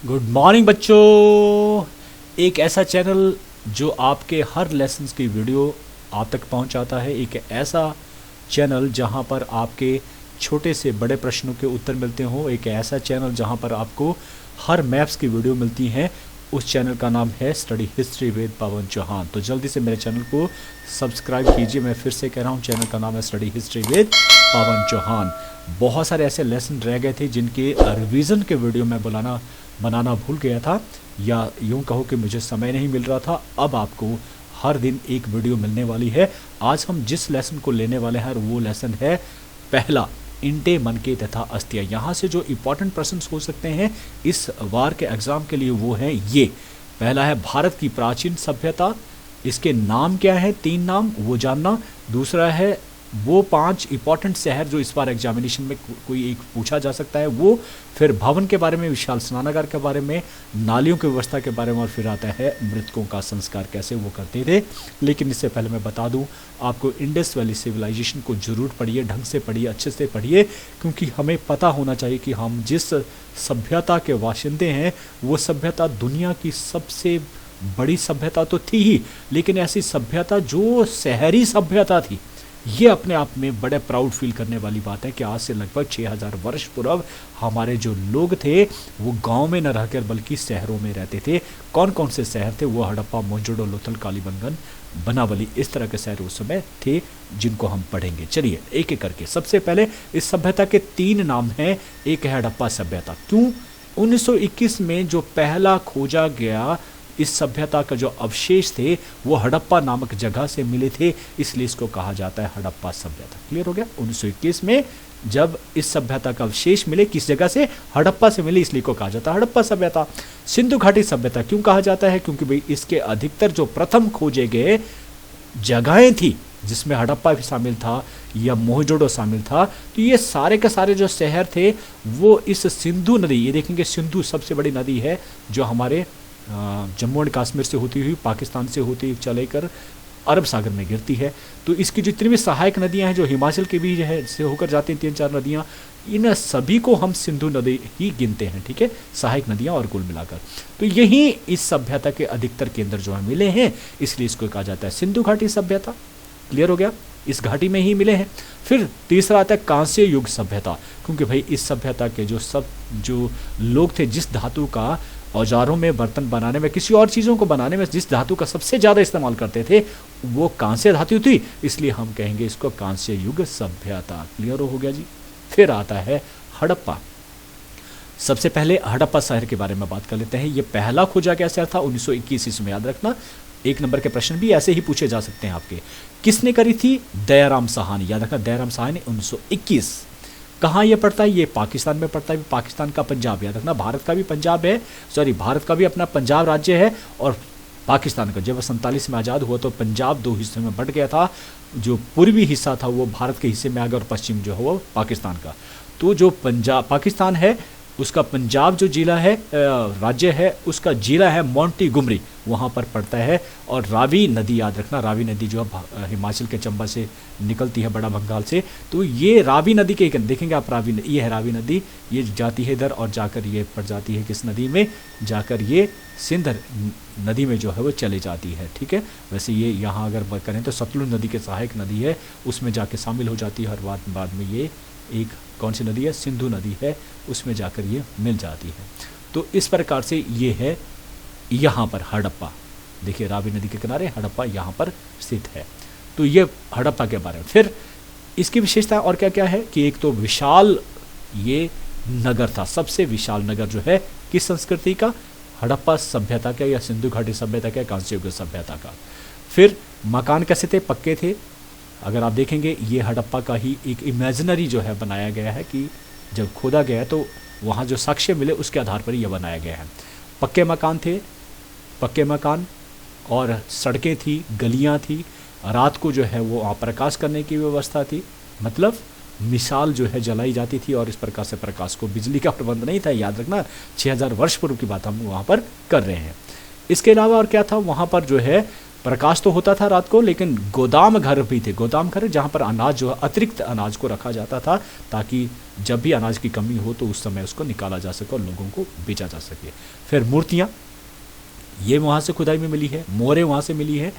Good morning बच्चों। एक ऐसा चैनल जो आपके हर लेसन्स की वीडियो आप तक पहुंचाता है। एक ऐसा चैनल जहां पर आपके छोटे से बड़े प्रश्नों के उत्तर मिलते हों। एक ऐसा चैनल जहां पर आपको हर मैप्स की वीडियो मिलती हैं। उस चैनल का नाम है स्टडी हिस्ट्री विद पवन चौहान। तो जल्दी से मेरे चैनल को सब्सक्राइब कीजिए। मैं फिर से कह रहा हूँ, चैनल का नाम है स्टडी हिस्ट्री विद पवन चौहान। बहुत सारे ऐसे लेसन रह गए थे जिनके रिवीजन के वीडियो मैं बनाना भूल गया था, या यूँ कहो कि मुझे समय नहीं मिल रहा था। अब आपको हर दिन एक वीडियो मिलने वाली है। आज हम जिस लेसन को लेने वाले हैं वो लेसन है पहला, इंटे मनके तथा अस्थियाँ। यहाँ से जो इम्पोर्टेंट प्रश्न हो सकते हैं इस बार के एग्ज़ाम के लिए वो हैं ये। पहला है भारत की प्राचीन सभ्यता, इसके नाम क्या है, 3 नाम वो जानना। दूसरा है वो 5 इंपॉर्टेंट शहर जो इस बार एग्जामिनेशन में कोई एक पूछा जा सकता है वो। फिर भवन के बारे में, विशाल स्नानागार के बारे में, नालियों की व्यवस्था के बारे में, और फिर आता है मृतकों का संस्कार कैसे वो करते थे। लेकिन इससे पहले मैं बता दूं, आपको इंडस वैली सिविलाइजेशन को ज़रूर पढ़िए, ढंग से पढ़िए, अच्छे से पढ़िए, क्योंकि हमें पता होना चाहिए कि हम जिस सभ्यता के बाशिंदे हैं वो सभ्यता दुनिया की सबसे बड़ी सभ्यता तो थी ही, लेकिन ऐसी सभ्यता जो शहरी सभ्यता थी, ये अपने आप में बड़े प्राउड फील करने वाली बात है कि आज से लगभग 6000 वर्ष पूर्व हमारे जो लोग थे वो गांव में न रहकर बल्कि शहरों में रहते थे। कौन कौन से शहर थे वो? हड़प्पा, मोहनजोदड़ो, लोथल, कालीबंगन, बनावली, इस तरह के शहर उस समय थे जिनको हम पढ़ेंगे। चलिए एक एक करके। सबसे पहले इस सभ्यता के 3 नाम हैं। एक है हड़प्पा सभ्यता। क्यों? 1921 में जो पहला खोजा गया इस सभ्यता का जो अवशेष थे वो हड़प्पा नामक जगह से मिले थे, इसलिए इसको कहा जाता है हड़प्पा सभ्यता। क्लियर हो गया? 1921 में जब इस सभ्यता का अवशेष मिले, किस जगह से? हड़प्पा से मिले, इसलिए को कहा जाता है हड़प्पा सभ्यता। सिंधु घाटी सभ्यता क्यों कहा जाता है? क्योंकि भाई इसके अधिकतर जो प्रथम खोजे गए जगहें थी जिसमें हड़प्पा भी शामिल था या मोहनजोदड़ो शामिल था, तो ये सारे के सारे जो शहर थे वो इस सिंधु नदी, ये देखेंगे सिंधु सबसे बड़ी नदी है जो हमारे जम्मू एंड कश्मीर से होती हुई, पाकिस्तान से होती हुई चलेकर अरब सागर में गिरती है। तो इसकी जितनी भी सहायक नदियां हैं जो हिमाचल के भी है से होकर जाती हैं 3-4 नदियां, इन सभी को हम सिंधु नदी ही गिनते हैं। ठीक है, सहायक नदियां और कुल मिलाकर। तो यही इस सभ्यता के अधिकतर केंद्र जो है मिले हैं, इसलिए इसको कहा जाता है सिंधु घाटी सभ्यता। क्लियर हो गया? इस घाटी में ही मिले हैं। फिर तीसरा आता है कांस्य युग सभ्यता, क्योंकि भाई इस सभ्यता के जो लोग थे, जिस धातु का औजारों में, बर्तन बनाने में, किसी और चीज़ों को बनाने में जिस धातु का सबसे ज़्यादा इस्तेमाल करते थे वो कांस्य धातु थी, इसलिए हम कहेंगे इसको कांस्य युग सभ्यता। क्लियर हो गया जी? फिर आता है हड़प्पा। सबसे पहले हड़प्पा शहर के बारे में बात कर लेते हैं। ये पहला खोजा गया शहर था 1921 ईस्वी में। याद रखना, 1 नंबर के प्रश्न भी ऐसे ही पूछे जा सकते हैं आपके। किसने करी थी? दयाराम साहनी। याद रखना, दयाराम साहनी 1921। कहाँ ये पड़ता है? ये पाकिस्तान में पड़ता है। पाकिस्तान का पंजाब। याद रखना, भारत का भी पंजाब है, भारत का भी अपना पंजाब राज्य है, और पाकिस्तान का जब 47 में आज़ाद हुआ तो पंजाब 2 हिस्सों में बंट गया था। जो पूर्वी हिस्सा था वो भारत के हिस्से में आ गया और पश्चिम जो है वो पाकिस्तान का। तो जो पंजाब पाकिस्तान है उसका पंजाब जो जिला है, राज्य है, उसका जिला है मोंटीगुमरी, वहाँ पर पड़ता है। और रावी नदी, याद रखना, रावी नदी जो है हिमाचल के चंबा से निकलती है, बड़ा बंगाल से। तो ये रावी नदी के देखेंगे आप, ये है रावी नदी, ये जाती है इधर और जाकर ये पड़ जाती है किस नदी में? जाकर ये सिंध नदी में जो है वो चले जाती है। ठीक है, वैसे ये यहाँ अगर करें तो सतलुज नदी के सहायक नदी है, उसमें जाके शामिल हो जाती है, और बाद में ये एक कौन सी नदी है? सिंधु नदी है, उसमें जाकर ये मिल जाती है। तो इस प्रकार से ये है यहाँ पर हड़प्पा। देखिए रावी नदी के किनारे हड़प्पा यहाँ पर स्थित है। तो ये हड़प्पा के बारे में। फिर इसकी विशेषता और क्या क्या है कि एक तो विशाल ये नगर था, सबसे विशाल नगर जो है किस संस्कृति का? हड़प्पा सभ्यता का, या सिंधु घाटी सभ्यता का, कांस्य युग सभ्यता का। फिर मकान कैसे थे? पक्के थे। अगर आप देखेंगे ये हड़प्पा का ही एक इमेजिनरी जो है बनाया गया है कि जब खोदा गया तो वहाँ जो साक्ष्य मिले उसके आधार पर यह बनाया गया है। पक्के मकान थे, पक्के मकान, और सड़कें थी, गलियाँ थी, रात को जो है वो प्रकाश करने की व्यवस्था थी, मतलब मिसाल जो है जलाई जाती थी, और इस प्रकार से प्रकाश को, बिजली का प्रबंध नहीं था। याद रखना, 6000 वर्ष पूर्व की बात हम वहाँ पर कर रहे हैं। इसके अलावा और क्या था? वहाँ पर जो है प्रकाश तो होता था रात को, लेकिन गोदाम घर भी थे, गोदाम घर जहाँ पर अनाज जो है अतिरिक्त अनाज को रखा जाता था, ताकि जब भी अनाज की कमी हो तो उस समय उसको निकाला जा सके और लोगों को बेचा जा सके। फिर मूर्तियाँ, ये वहाँ से खुदाई में मिली है, मोहरें वहाँ से मिली है।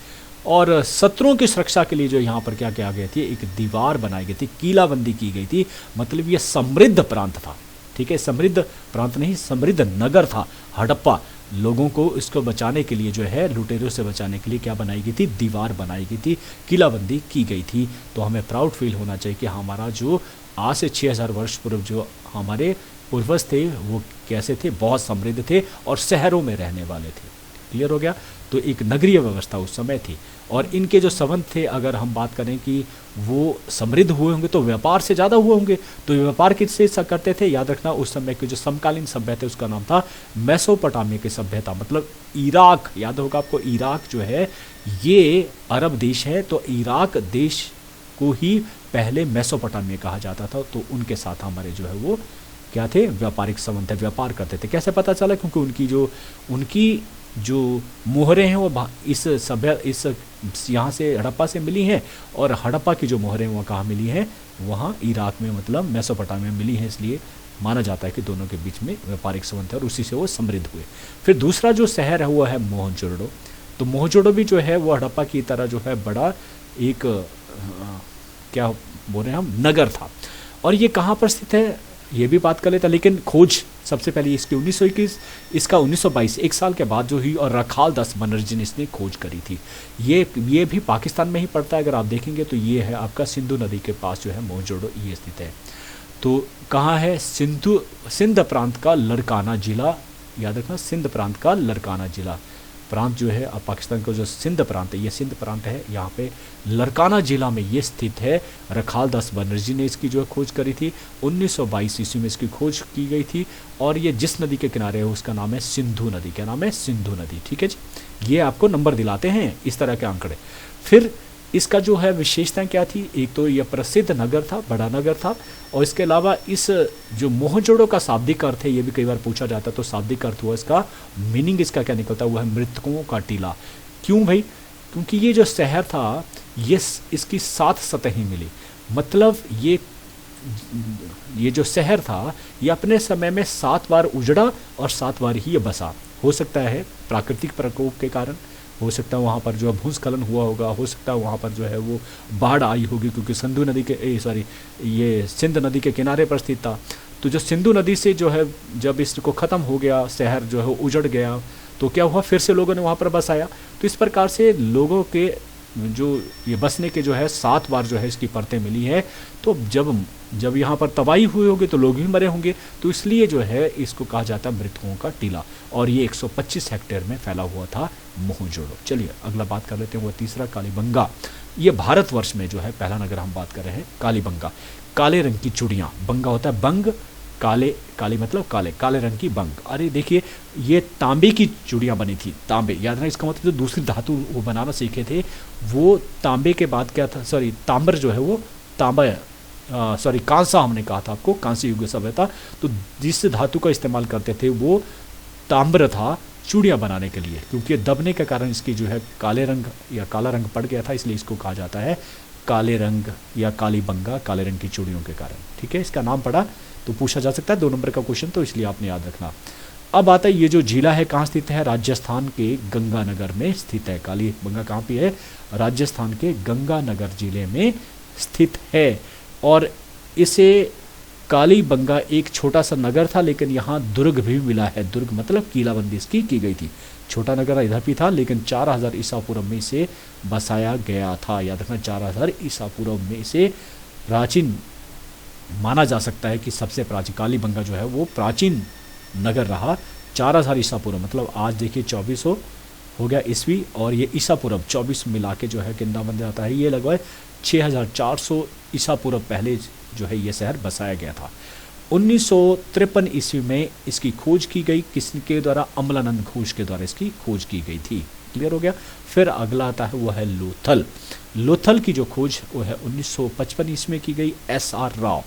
और शत्रुओं की सुरक्षा के लिए जो यहाँ पर क्या किया गया थी, एक दीवार बनाई गई थी, किलाबंदी की गई थी। मतलब ये समृद्ध प्रांत था, ठीक है, समृद्ध प्रांत नहीं, समृद्ध नगर था हड़प्पा। लोगों को इसको बचाने के लिए जो है, लुटेरों से बचाने के लिए क्या बनाई गई थी, दीवार बनाई गई थी, किलाबंदी की गई थी। तो हमें प्राउड फील होना चाहिए कि हमारा जो आज से 6000 वर्ष पूर्व जो हमारे पूर्वज थे वो कैसे थे, बहुत समृद्ध थे और शहरों में रहने वाले थे। क्लियर हो गया। तो एक नगरीय व्यवस्था उस समय थी। और इनके जो संबंध थे, अगर हम बात करें कि वो समृद्ध हुए होंगे तो व्यापार से ज़्यादा हुए होंगे। तो व्यापार किससे करते थे, याद रखना, उस समय की जो समकालीन सभ्यता उसका नाम था मेसोपोटामिया की सभ्यता। मतलब इराक, याद होगा आपको, इराक जो है ये अरब देश है, तो इराक देश को ही पहले मेसोपोटामिया कहा जाता था। तो उनके साथ हमारे जो है वो क्या थे, व्यापारिक संबंध थे, व्यापार करते थे। कैसे पता चला, क्योंकि उनकी जो मोहरें हैं वो इस यहाँ से हड़प्पा से मिली हैं, और हड़प्पा की जो मोहरें वो कहाँ मिली हैं, वहाँ इराक में, मतलब मेसोपोटामिया में मिली हैं। इसलिए माना जाता है कि दोनों के बीच में व्यापारिक संबंध है और उसी से वो समृद्ध हुए। फिर दूसरा जो शहर है वो है मोहनजोदड़ो। तो मोहनजोदड़ो भी जो है वो हड़प्पा की तरह जो है बड़ा एक क्या बोल रहे हैं हम, नगर था। और ये कहाँ पर स्थित है ये भी बात कर लेता, लेकिन खोज सबसे पहले इसकी 1921, इसका 1922, एक साल के बाद जो हुई, और रखाल दास बनर्जी ने इसने खोज करी थी। ये भी पाकिस्तान में ही पड़ता है। अगर आप देखेंगे तो ये है आपका सिंधु नदी के पास जो है मोहनजोदड़ो ये स्थित है। तो कहाँ है, सिंध प्रांत का लड़काना जिला, याद रखना, सिंध प्रांत का लड़काना जिला प्रांत जो है, अब पाकिस्तान का जो सिंध प्रांत है, ये सिंध प्रांत है, यहाँ पे लड़काना जिला में ये स्थित है। रखाल दास बनर्जी ने इसकी जो है खोज करी थी। 1922 ईस्वी में इसकी खोज की गई थी। और ये जिस नदी के किनारे है उसका नाम है सिंधु नदी। क्या नाम है, सिंधु नदी। ठीक है जी, ये आपको नंबर दिलाते हैं इस तरह के आंकड़े। फिर इसका जो है विशेषताएं क्या थी, एक तो यह प्रसिद्ध नगर था, बड़ा नगर था, और इसके अलावा इस जो मोहनजोदड़ो का शाब्दिक अर्थ है, ये भी कई बार पूछा जाता है, तो शाब्दिक अर्थ हुआ इसका, मीनिंग इसका क्या निकलता हुआ है, मृतकों का टीला। क्यों भाई, क्योंकि ये जो शहर था ये इसकी 7 सतहें मिली। मतलब ये जो शहर था ये अपने समय में 7 बार उजड़ा और 7 बार ही ये बसा। हो सकता है प्राकृतिक प्रकोप के कारण, हो सकता है वहाँ पर जो है भूस्खलन हुआ होगा, हो सकता है वहाँ पर जो है वो बाढ़ आई होगी, क्योंकि सिंधु नदी के ये सिंध नदी के किनारे पर स्थित था। तो जो सिंधु नदी से जो है जब इसको ख़त्म हो गया, शहर जो है उजड़ गया, तो क्या हुआ, फिर से लोगों ने वहाँ पर बसाया। तो इस प्रकार से लोगों के जो ये बसने के जो है 7 बार जो है इसकी परतें मिली है। तो जब यहाँ पर तबाही हुई होगी तो लोग भी मरे होंगे, तो इसलिए जो है इसको कहा जाता है मृतकों का टीला। और ये 125 हेक्टेयर में फैला हुआ था मोहनजोदड़ो। चलिए अगला बात कर लेते हैं, वो तीसरा कालीबंगा। ये भारतवर्ष में जो है पहला नगर हम बात कर रहे हैं, कालीबंगा। काले रंग की चूड़ियाँ, बंगा होता है बंग, काली मतलब काले रंग की बंग। अरे देखिए, ये तांबे की चूड़ियाँ बनी थी, तांबे, याद रखना, इसका मतलब जो दूसरी धातु वो बनाना सीखे थे वो तांबे के बाद क्या था, तांबर जो है वो तांबा, कांसा हमने कहा था आपको, कांस्य युग सभ्यता। तो जिस धातु का इस्तेमाल करते थे वो तांबर था चूड़ियाँ बनाने के लिए, क्योंकि दबने के कारण इसकी जो है काले रंग या काला रंग पड़ गया था, इसलिए इसको कहा जाता है काले रंग या कालीबंगा, काले रंग की चूड़ियों के कारण। ठीक है, इसका नाम पड़ा, तो पूछा जा सकता है 2 नंबर का क्वेश्चन, तो इसलिए आपने याद रखना। अब आता है ये जो जिला है कहाँ स्थित है, राजस्थान के गंगानगर में स्थित है। कालीबंगा कहाँ पे है, राजस्थान के गंगानगर जिले में स्थित है। और इसे कालीबंगा एक छोटा सा नगर था, लेकिन यहाँ दुर्ग भी मिला है। दुर्ग मतलब किलाबंदी इसकी की गई थी। छोटा नगर इधर भी था, लेकिन 4000 ईसा पूर्व में इसे बसाया गया था। याद रखना, 4000 ईसा पूर्व में इसे प्राचीन माना जा सकता है कि सबसे प्राचीन कालीबंगा जो है वो प्राचीन नगर रहा। 4000 ईसा पूर्व मतलब आज देखिए 2400 हो गया ईस्वी, और ये ईसा पूर्व 24 मिला के जो है कितना बन जाता है, ये लगभग 6400 ईसा पूर्व पहले जो है ये शहर बसाया गया था। 1953 ईस्वी में इसकी खोज की गई, किसके द्वारा, अमलानंद घोष के द्वारा इसकी खोज की गई थी। क्लियर हो गया। फिर अगला आता है वो है लोथल। लोथल की जो खोज वो है 1955 ईस्वी में की गई, SR राव,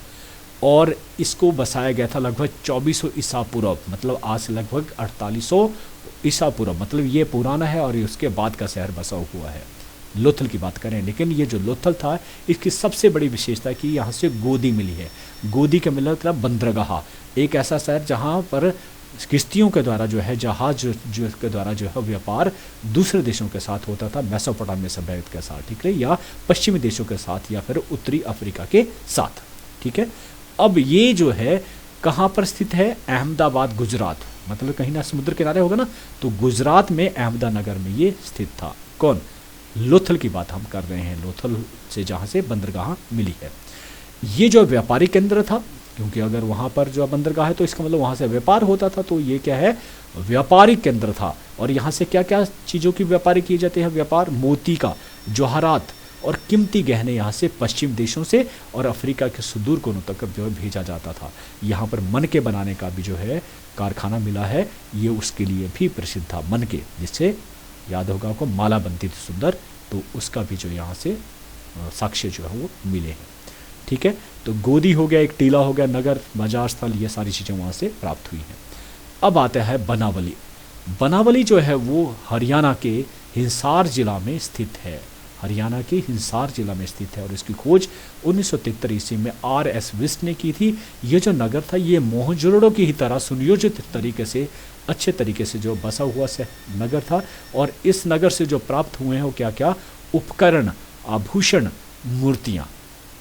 और इसको बसाया गया था लगभग 2400 ईसा पूर्व, मतलब आज से लगभग 4800 ईसा पूर्व, मतलब ये पुराना है और उसके बाद का शहर बसा हुआ है। लोथल की बात करें, लेकिन ये जो लोथल था इसकी सबसे बड़ी विशेषता कि यहाँ से गोदी मिली है। गोदी का मतलब बंदरगाह, एक ऐसा शहर जहाँ पर किश्तियों के द्वारा जो है, जहाज जो के द्वारा जो है व्यापार दूसरे देशों के साथ होता था, मेसोपोटामिया सभ्यता के साथ, ठीक है, या पश्चिमी देशों के साथ, या फिर उत्तरी अफ्रीका के साथ, ठीक है। अब ये जो है कहाँ पर स्थित है? अहमदाबाद, गुजरात, मतलब कहीं ना समुद्र किनारे होगा ना, तो गुजरात में अहमदानगर में ये स्थित था। कौन? लोथल की बात हम कर रहे हैं, लोथल से जहाँ से बंदरगाह मिली है। ये जो व्यापारिक केंद्र था, क्योंकि अगर वहाँ पर जो बंदरगाह है तो इसका मतलब वहाँ से व्यापार होता था, तो ये क्या है? व्यापारिक केंद्र था। और यहाँ से क्या क्या चीज़ों की व्यापारी किए जाते हैं? व्यापार मोती का, जवाहरात और कीमती गहने यहाँ से पश्चिम देशों से और अफ्रीका के सुदूर कोनों तक जो है भेजा जाता था। यहाँ पर मन के बनाने का भी जो है कारखाना मिला है, ये उसके लिए भी प्रसिद्ध था, मन के, जिससे याद होगा आपको माला बनती थी सुंदर, तो उसका भी जो यहाँ से साक्ष्य जो है वो मिले हैं, ठीक है। तो गोदी हो गया, एक टीला हो गया, नगर, बाजार स्थल, ये सारी चीज़ें वहाँ से प्राप्त हुई हैं। अब आता है बनावली। बनावली जो है वो हरियाणा के हिसार जिला में स्थित है, हरियाणा के हिसार जिला में स्थित है, और इसकी खोज 1973 ईस्वी में R.S. विस्ट ने की थी। ये जो नगर था ये मोहनजोदड़ो की ही तरह सुनियोजित तरीके से, अच्छे तरीके से जो बसा हुआ से नगर था, और इस नगर से जो प्राप्त हुए हैं वो क्या क्या? उपकरण, आभूषण, मूर्तियाँ,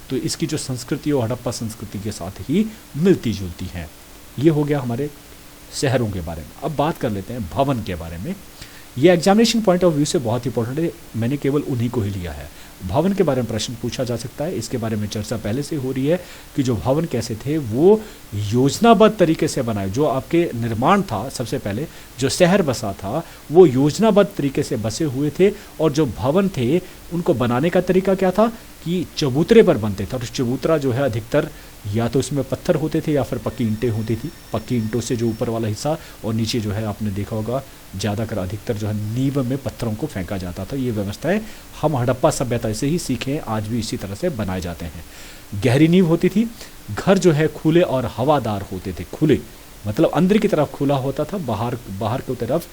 तो इसकी जो संस्कृति और हड़प्पा संस्कृति के साथ ही मिलती जुलती हैं। ये हो गया हमारे शहरों के बारे में। अब बात कर लेते हैं भवन के बारे में। ये एग्जामिनेशन पॉइंट ऑफ व्यू से बहुत इंपॉर्टेंट है, मैंने केवल उन्हीं को ही लिया है। भवन के बारे में प्रश्न पूछा जा सकता है, इसके बारे में चर्चा पहले से हो रही है कि जो भवन कैसे थे वो योजनाबद्ध तरीके से बनाए। जो आपके निर्माण था, सबसे पहले जो शहर बसा था वो योजनाबद्ध तरीके से बसे हुए थे, और जो भवन थे उनको बनाने का तरीका क्या था कि चबूतरे पर बनते थे, और चबूतरा जो है अधिकतर या तो उसमें पत्थर होते थे या फिर पक्की ईंटें होती थी। पक्की ईंटों से जो ऊपर वाला हिस्सा और नीचे जो है आपने देखा होगा ज़्यादातर अधिकतर जो है नींव में पत्थरों को फेंका जाता था। ये व्यवस्थाएं हम हड़प्पा सभ्यता से ही सीखे हैं, आज भी इसी तरह से बनाए जाते हैं। गहरी नींव होती थी, घर जो है खुले और हवादार होते थे। खुले मतलब अंदर की तरफ खुला होता था, बाहर की तरफ,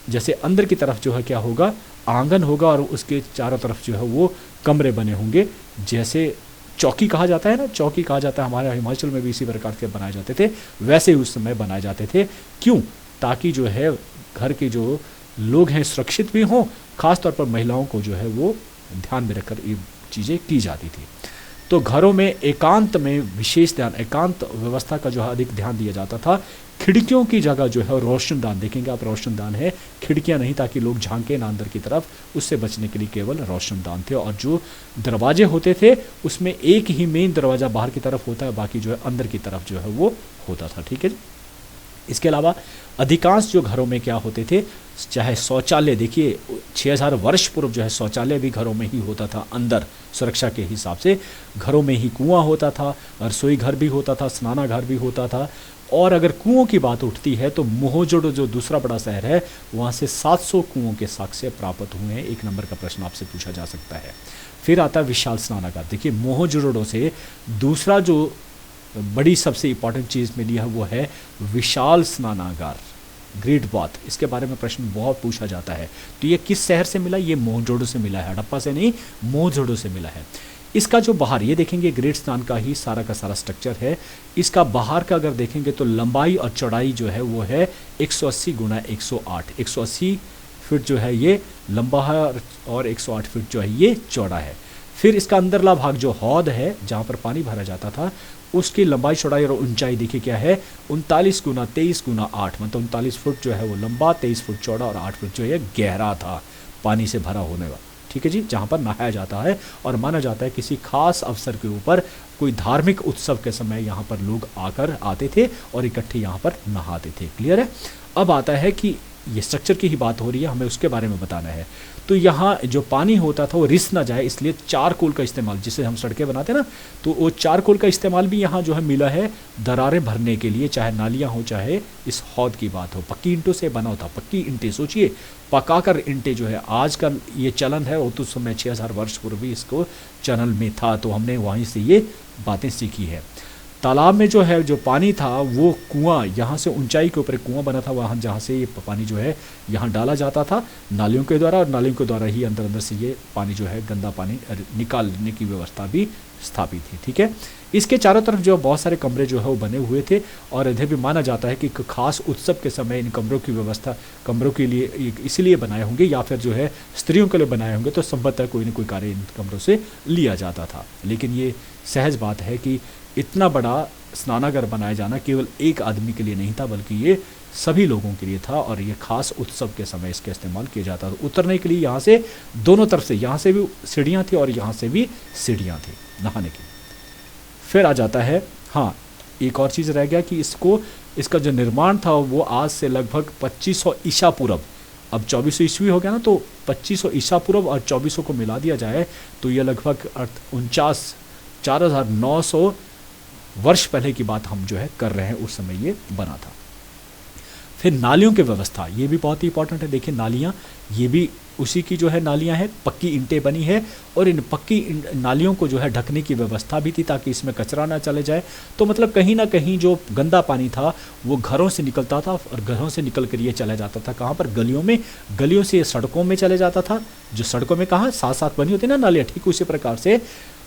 जैसे अंदर की तरफ जो है क्या होगा? आंगन होगा, और उसके चारों तरफ जो है वो कमरे बने होंगे, जैसे चौकी कहा जाता है ना, चौकी कहा जाता है, हमारे हिमाचल में भी इसी प्रकार के बनाए जाते थे, वैसे ही उस समय बनाए जाते थे। क्यों? ताकि जो है घर के जो लोग हैं सुरक्षित भी हों, खासतौर पर महिलाओं को जो है वो ध्यान में रखकर ये चीज़ें की जाती थी। तो घरों में एकांत में विशेष ध्यान, एकांत व्यवस्था का जो है अधिक ध्यान दिया जाता था। खिड़कियों की जगह जो है रोशनदान, देखेंगे आप रोशनदान है, खिड़कियां नहीं, ताकि लोग झांके ना अंदर की तरफ, उससे बचने के लिए केवल रोशनदान थे। और जो दरवाजे होते थे उसमें एक ही मेन दरवाज़ा बाहर की तरफ होता है, बाकी जो है अंदर की तरफ जो है वो होता था, ठीक है। इसके अलावा अधिकांश जो घरों में क्या होते थे, चाहे शौचालय, देखिए 6000 वर्ष पूर्व जो है शौचालय भी घरों में ही होता था, अंदर सुरक्षा के हिसाब से घरों में ही कुआं होता था, रसोई घर भी होता था, स्नानागार भी होता था। और अगर कुओं की बात उठती है तो मोहनजोदड़ो जो दूसरा बड़ा शहर है वहाँ से 700 कुओं के साक्ष्य प्राप्त हुए हैं। एक नंबर का प्रश्न आपसे पूछा जा सकता है। फिर आता है विशाल स्नानागार। देखिए मोहनजोदड़ो से दूसरा जो बड़ी सबसे इंपॉर्टेंट चीज़ मिली है वो है विशाल स्नानागार, ग्रेट बात। इसके बारे में प्रश्न बहुत पूछा जाता है। तो ये किस शहर से मिला? ये मोहनजोदड़ो से मिला है, हड़प्पा से नहीं, मोहनजोदड़ो से मिला है। इसका जो बाहर, ये देखेंगे ग्रेट स्नान का ही सारा का सारा स्ट्रक्चर है। इसका बाहर का अगर देखेंगे तो लंबाई और चौड़ाई जो है वो है 180 गुणा 108, 180 फीट जो है ये लंबा है और 108 फीट जो है ये चौड़ा है। फिर इसका अंदरला भाग जो हौद है जहाँ पर पानी भरा जाता था, उसकी लंबाई चौड़ाई और ऊंचाई देखिए क्या है, 39 गुना 23 गुना 8, मतलब 39 फुट जो है वो लंबा, 23 फुट चौड़ा और 8 फुट जो है गहरा था, पानी से भरा होने वाला, ठीक है जी, जहाँ पर नहाया जाता है। और माना जाता है किसी खास अवसर के ऊपर, कोई धार्मिक उत्सव के समय यहाँ पर लोग आते थे और इकट्ठे यहाँ पर नहाते थे। क्लियर है? अब आता है कि ये स्ट्रक्चर की ही बात हो रही है, हमें उसके बारे में बताना है। तो यहाँ जो पानी होता था वो रिस ना जाए, इसलिए चारकोल का इस्तेमाल, जिसे हम सड़कें बनाते हैं ना, तो वो चारकोल का इस्तेमाल भी यहाँ जो है मिला है दरारें भरने के लिए, चाहे नालियाँ हो चाहे इस हौद की बात हो। पक्की ईंटों से बना होता, पक्की ईंटें, सोचिए पकाकर ईंटें जो है, आज का ये चलन है, वो तो समय 6000 वर्ष पूर्व भी इसको चलन में था, तो हमने वहीं से ये बातें सीखी है। तालाब में जो है जो पानी था वो कुआं, यहाँ से ऊंचाई के ऊपर एक कुआं बना था, वहाँ जहाँ से ये पानी जो है यहाँ डाला जाता था नालियों के द्वारा, और नालियों के द्वारा ही अंदर अंदर से ये पानी जो है गंदा पानी निकालने की व्यवस्था भी स्थापित थी। ठीक है, इसके चारों तरफ जो बहुत सारे कमरे जो है वो बने हुए थे, और इधर भी माना जाता है कि खास उत्सव के समय इन कमरों की व्यवस्था कमरों के लिए इसलिए बनाए होंगे, या फिर जो है स्त्रियों के लिए बनाए होंगे, तो संभवतः कोई ना कोई कार्य इन कमरों से लिया जाता था। लेकिन ये सहज बात है कि इतना बड़ा स्नानागार बनाया जाना केवल एक आदमी के लिए नहीं था, बल्कि ये सभी लोगों के लिए था, और ये खास उत्सव के समय इसका इस्तेमाल किया जाता था। उतरने के लिए यहाँ से दोनों तरफ से, यहाँ से भी सीढ़ियाँ थी और यहाँ से भी सीढ़ियाँ थी नहाने की। फिर आ जाता है, हाँ एक और चीज़ रह गया कि इसका जो निर्माण था वो आज से लगभग 2500 ईसा पूर्व, अब 2400 ईस्वी हो गया ना, तो 2500 ईसा पूर्व और 2400 को मिला दिया जाए तो ये लगभग 4900 वर्ष पहले की बात हम जो है कर रहे हैं, उस समय ये बना था। फिर नालियों की व्यवस्था, ये भी बहुत ही इंपॉर्टेंट है। देखिए नालियाँ, ये भी उसी की जो है नालियाँ हैं, पक्की ईंटें बनी है, और इन पक्की नालियों को जो है ढकने की व्यवस्था भी थी ताकि इसमें कचरा ना चले जाए। तो मतलब कहीं ना कहीं जो गंदा पानी था वो घरों से निकलता था, और घरों से निकल कर ये चला जाता था कहाँ पर, गलियों में, गलियों से सड़कों में चले जाता था, जो सड़कों में कहाँ साथ साथ बनी होती ना नालियाँ, ठीक उसी प्रकार से।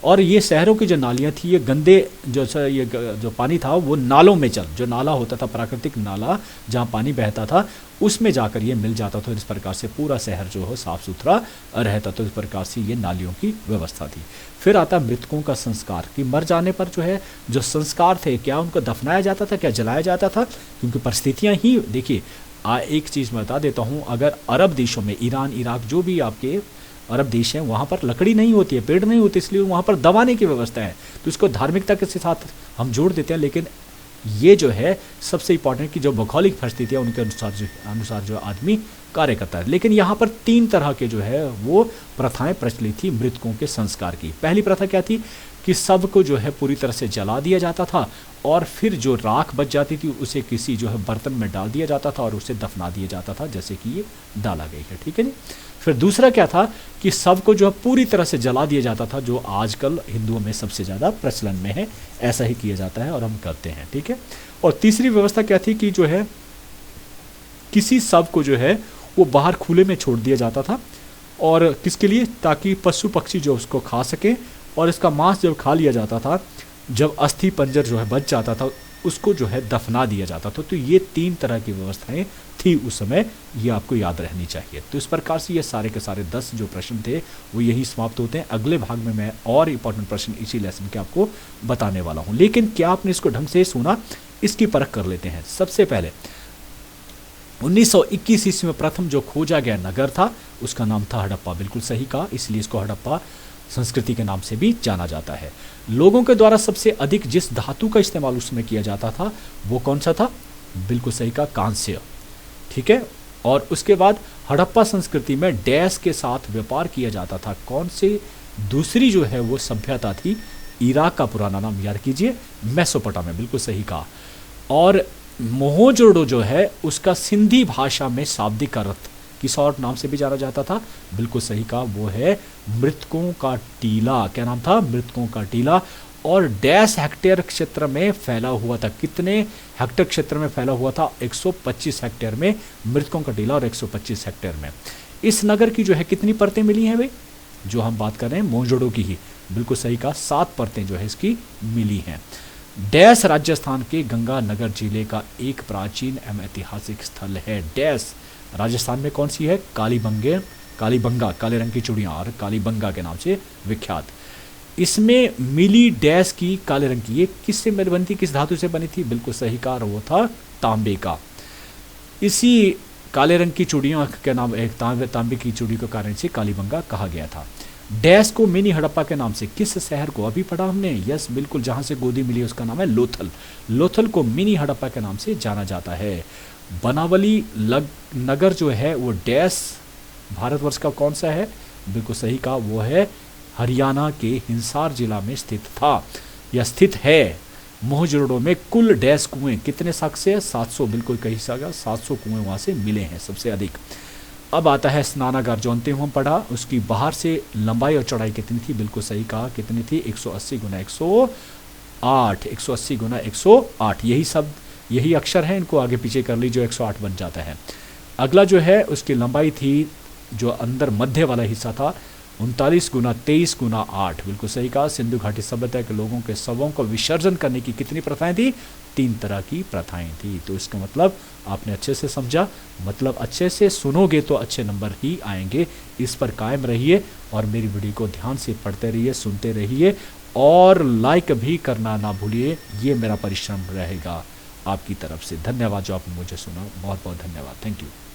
और ये शहरों की जो नालियाँ थी, ये गंदे जो पानी था वो नालों में जो नाला होता था, प्राकृतिक नाला जहाँ पानी बहता था, उसमें जाकर ये मिल जाता था। इस प्रकार से पूरा शहर जो है साफ सुथरा रहता था। इस प्रकार से ये नालियों की व्यवस्था थी। फिर आता मृतकों का संस्कार, कि मर जाने पर जो है जो संस्कार थे, क्या उनको दफनाया जाता था, क्या जलाया जाता था, क्योंकि परिस्थितियाँ ही, देखिए एक चीज़ मैं बता देता हूँ, अगर अरब देशों में, ईरान, इराक, जो भी आपके अरब देश हैं, वहाँ पर लकड़ी नहीं होती है, पेड़ नहीं होते, इसलिए वहाँ पर दबाने की व्यवस्था है, तो इसको धार्मिकता के साथ हम जोड़ देते हैं। लेकिन ये जो है सबसे इंपॉर्टेंट कि जो भौगोलिक परिस्थितियाँ उनके अनुसार जो आदमी कार्य करता है। लेकिन यहाँ पर 3 तरह के जो है वो प्रथाएं प्रचलित थी मृतकों के संस्कार की। पहली प्रथा क्या थी कि सबको जो है पूरी तरह से जला दिया जाता था, और फिर जो राख बच जाती थी उसे किसी जो है बर्तन में डाल दिया जाता था और उसे दफना दिया जाता था, जैसे कि ये डाला गई है। ठीक है जी। फिर दूसरा क्या था कि सबको जो है पूरी तरह से जला दिया जाता था, जो आजकल हिंदुओं में सबसे ज़्यादा प्रचलन में है, ऐसा ही किया जाता है और हम करते हैं। ठीक है। और तीसरी व्यवस्था क्या थी कि जो है किसी शव को जो है वो बाहर खुले में छोड़ दिया जाता था, और किसके लिए, ताकि पशु पक्षी जो उसको खा सके, और इसका मांस जब खा लिया जाता था, जब अस्थि पंजर जो है बच जाता था, उसको जो है दफना दिया जाता था। तो ये 3 तरह की व्यवस्थाएं थी उस समय, ये आपको याद रहनी चाहिए। तो इस प्रकार से ये सारे के सारे 10 जो प्रश्न थे वो यही समाप्त होते हैं। अगले भाग में मैं और इंपॉर्टेंट प्रश्न इसी लेसन के आपको बताने वाला हूँ। लेकिन क्या आपने इसको ढंग से सुना, इसकी परख कर लेते हैं। सबसे पहले 1921 ईस्वी में प्रथम जो खोजा गया नगर था उसका नाम था हड़प्पा। बिल्कुल सही कहा, इसलिए इसको हड़प्पा संस्कृति के नाम से भी जाना जाता है। लोगों के द्वारा सबसे अधिक जिस धातु का इस्तेमाल उसमें किया जाता था वो कौन सा था, बिल्कुल सही कहा, कांस्य। ठीक है। और उसके बाद हड़प्पा संस्कृति में डैश के साथ व्यापार किया जाता था। कौन से, दूसरी जो है वो सभ्यता थी, इराक का पुराना नाम याद कीजिए, मेसोपोटामिया। बिल्कुल सही कहा। और मोहनजोदड़ो जो है उसका सिंधी भाषा में शाब्दिक अर्थ किस और नाम से भी जाना जाता था, बिल्कुल सही कहा, वो है मृतकों का टीला। क्या नाम था, मृतकों का टीला। और डैश हेक्टेयर क्षेत्र में फैला हुआ था, कितने हेक्टेयर क्षेत्र में फैला हुआ था, 125 हेक्टेयर में मृतकों का टीला, और 125 हेक्टेयर में। इस नगर की जो है कितनी परतें मिली हैं भाई, जो हम बात कर रहे हैं मोहनजोदड़ो की ही, बिल्कुल सही कहा, 7 परतें जो है इसकी मिली हैं। डैश राजस्थान के गंगानगर जिले का एक प्राचीन एवं ऐतिहासिक स्थल है। डैश राजस्थान में कौन सी है, कालीबंगा, काले रंग की चूड़ियाँ, और कालीबंगा के नाम से विख्यात। इसमें मिली डैश की काले रंग की, ये किससे बनी थी, किस धातु से बनी थी, बिल्कुल सही कहा, वो था तांबे का। इसी काले रंग की चूड़ियों के नाम, एक तांबे की चूड़ी के कारण से कालीबंगा कहा गया था। डैश को मिनी हड़प्पा के नाम से किस शहर को, अभी पढ़ा हमने, यस बिल्कुल, जहाँ से गोदी मिली उसका नाम है लोथल। लोथल को मिनी हड़प्पा के नाम से जाना जाता है। बनावली नगर जो है वो डैश भारतवर्ष का कौन सा है, बिल्कुल सही कहा, वो है हरियाणा के हिसार जिला में स्थित था या स्थित है। मोहनजोदड़ो में कुल डैश कुएं कितने शख्स है, 700, बिल्कुल कही सका, 700 कुएं वहाँ से मिले हैं सबसे अधिक। अब आता है स्नानागार, जो अंतिम हम पढ़ा, उसकी बाहर से लंबाई और चौड़ाई कितनी थी, बिल्कुल सही कहा, कितनी थी, 180 गुना 8, 180 गुना 108, यही सब, यही अक्षर है, इनको आगे पीछे कर लीजिए, 108 बन जाता है। अगला जो है उसकी लंबाई थी, जो अंदर मध्य वाला हिस्सा था, 39 गुना 23 गुना 8, बिल्कुल सही कहा। सिंधु घाटी सभ्यता के लोगों के शवों को विसर्जन करने की कितनी प्रथाएं थी? 3 तरह की प्रथाएं थी। तो इसका मतलब आपने अच्छे से समझा, मतलब अच्छे से सुनोगे तो अच्छे नंबर ही आएंगे। इस पर कायम रहिए और मेरी वीडियो को ध्यान से पढ़ते रहिए, सुनते रहिए और लाइक भी करना ना भूलिए। ये मेरा परिश्रम रहेगा आपकी तरफ से। धन्यवाद जो आपने मुझे सुना, बहुत बहुत धन्यवाद, थैंक यू।